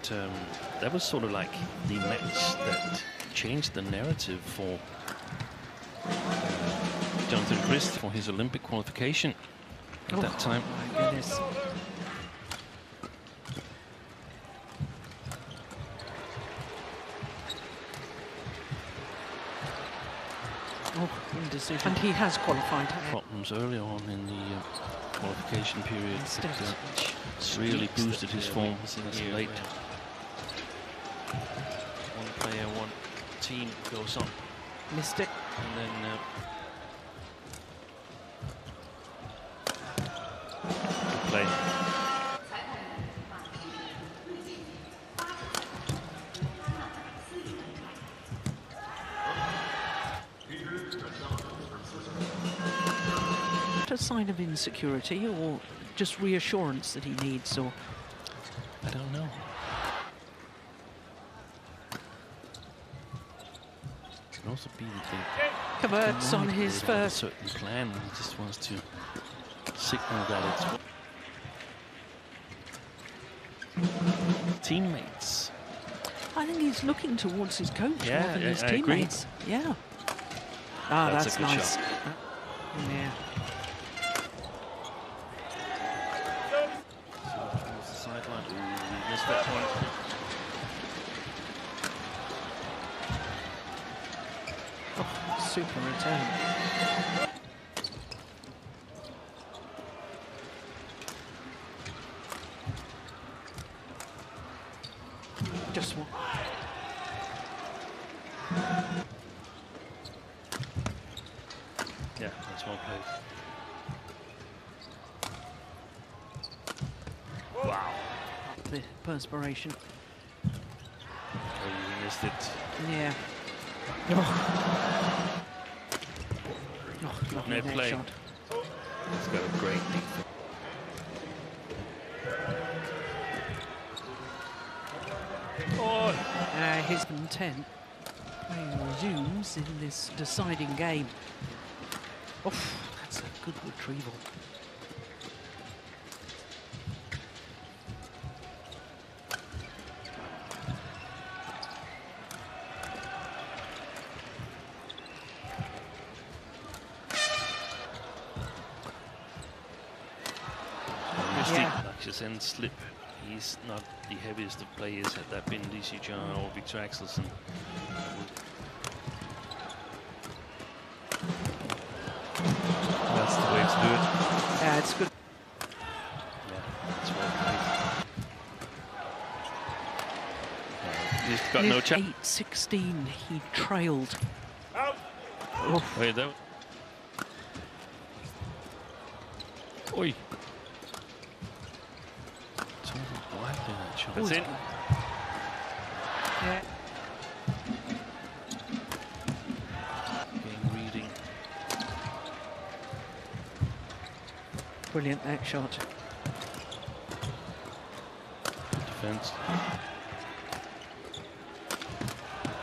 that was sort of like the match that changed the narrative for Jonathan Christ for his Olympic qualification at that time. My goodness. Indecision. And he has qualified. Problems earlier on in the qualification period that really boosted his form as late. One player, one team goes on. Missed it. And then good play. A sign of insecurity or just reassurance that he needs, or I don't know. It can also be that they converts on his first certain plan. He just wants to signal that it's teammates. I think he's looking towards his coach Yeah, more than his I teammates. agree. Yeah. Ah, That's that's a good nice. shot. Yeah. towards the sideline. Ooh, he missed that one. Oh, super return. Just one. Yeah, that's well played. Wow. The perspiration. Oh, you missed it. Yeah. Oh, lovely Net net play. shot. He's got a great defense. Oh. His intent. Play resumes in this deciding game. Oh, that's a good retrieval. Yeah. Luxus and slip. He's not the heaviest of players. Had that been DC John or Victor Axelsen. That's the way to do it. Yeah, it's good. Yeah, that's well played. He's got no chance. 8-16, he trailed. Oh. Wait, though. Oi. That's in. Yeah. Game reading. Brilliant that shot. Defense.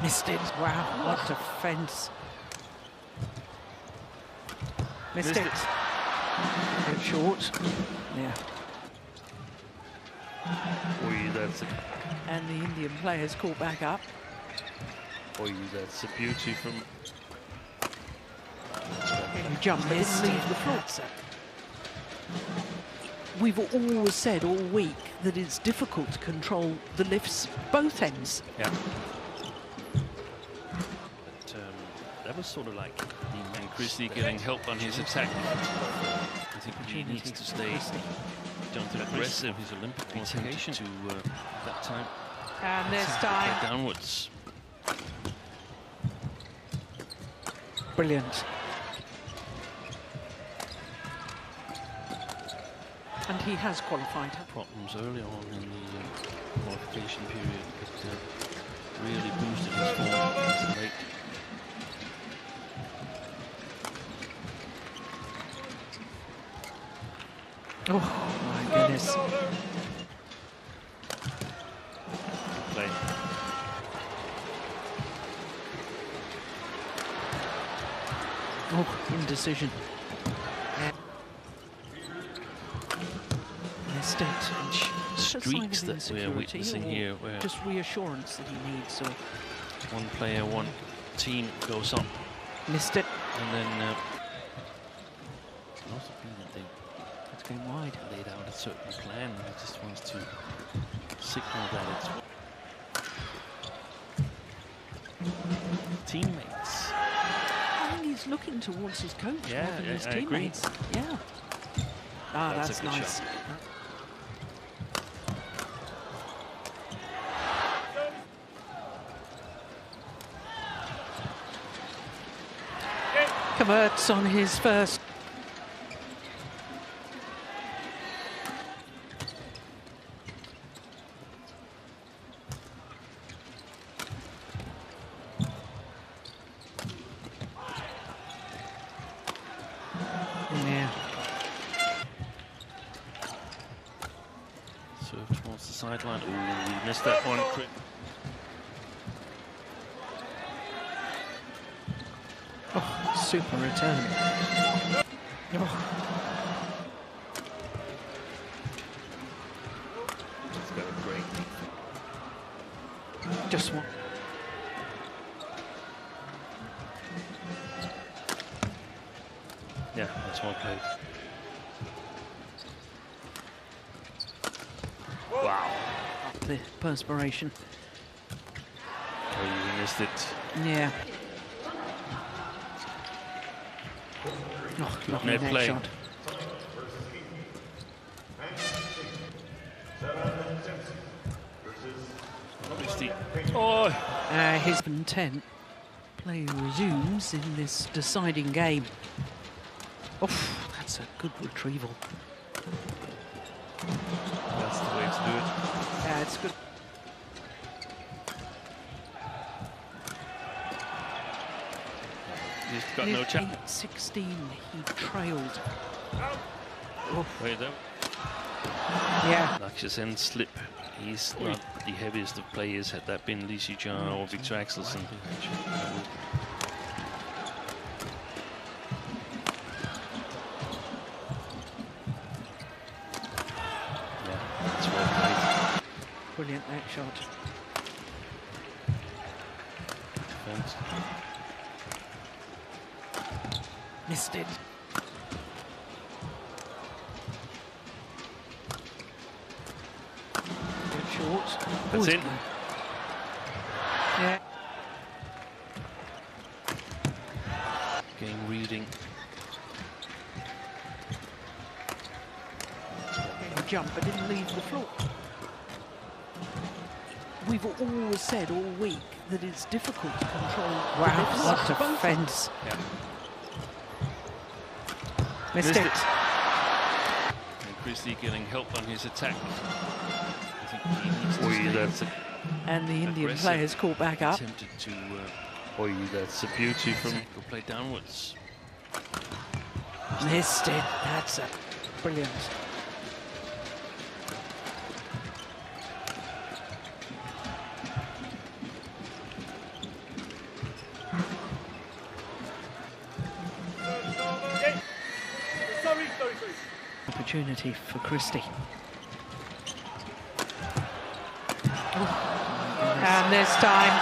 Missed it. Wow, what defense. Missed it. Good short. Yeah. Oi, that's a, And the Indian players caught back up. oi, that's a beauty from. He jumped in and leave the floor. We've always said all week that it's difficult to control the lifts both ends. Yeah. But that was sort of like and Christie getting help on his attack. I think he needs to stay aggressive. His Olympic qualification to that time. And this Back time, downwards. brilliant. And he has qualified. Problems earlier on in the qualification period that really boosted his form as late. Oh my goodness. Play. Oh, indecision. Missed it. And just streaks that we're witnessing here, where just reassurance that he needs. Or one player, one team goes up. missed it. And then it can also be that they It's going wide. laid out a certain plan. He just wants to signal that it's teammates. I think he's looking towards his coach more than his I agree. teammates. Yeah. Ah, That's a that's good nice. shot. Converts on his first. Yeah. serve towards the sideline. Ooh, he missed that one. Oh, super return. Oh. He's got a great Just one. Yeah, that's well played. Wow. The perspiration. Oh, you missed it. Yeah. Oh, lovely net net play. shot. Christie. Oh! His 10. Play resumes in this deciding game. Oh, that's a good retrieval. That's the way to do it. Yeah, it's good. He's got no chance. 8-16, he trailed. Oh, Wait, though. yeah. Laksha's end slip. He's not the heaviest of players. Had that been Lee Soo-jung or Victor Axelsen. Yeah, that's well played. Brilliant net shot. Thanks. Missed it. Good short. That's Ooh, in. Yeah. Game reading. He jumped but didn't leave the floor. We've always said all week that it's difficult to control. Wow, what defence. Yeah. Missed it. And Christie getting help on his attack. I think he needs to stay And the Indian aggressive. players caught back up. Attempted to that's the beauty from go play downwards. Missed it. That's a brilliant. Opportunity for Christie. Oh, and this time